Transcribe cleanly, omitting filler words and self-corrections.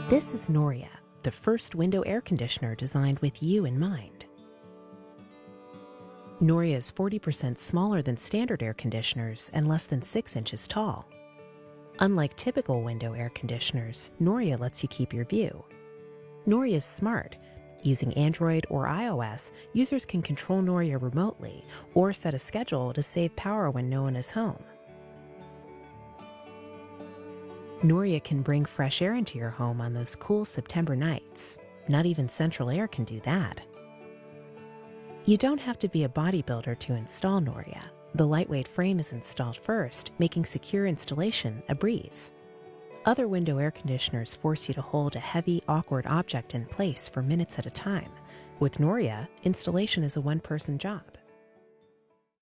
This is Noria, the first window air conditioner designed with you in mind. Noria is 40% smaller than standard air conditioners and less than 6 inches tall. Unlike typical window air conditioners, Noria lets you keep your view. Noria is smart. Using Android or iOS, users can control Noria remotely or set a schedule to save power when no one is home. Noria can bring fresh air into your home on those cool September nights. Not even central air can do that. You don't have to be a bodybuilder to install Noria. The lightweight frame is installed first, making secure installation a breeze. Other window air conditioners force you to hold a heavy, awkward object in place for minutes at a time. With Noria, installation is a one-person job.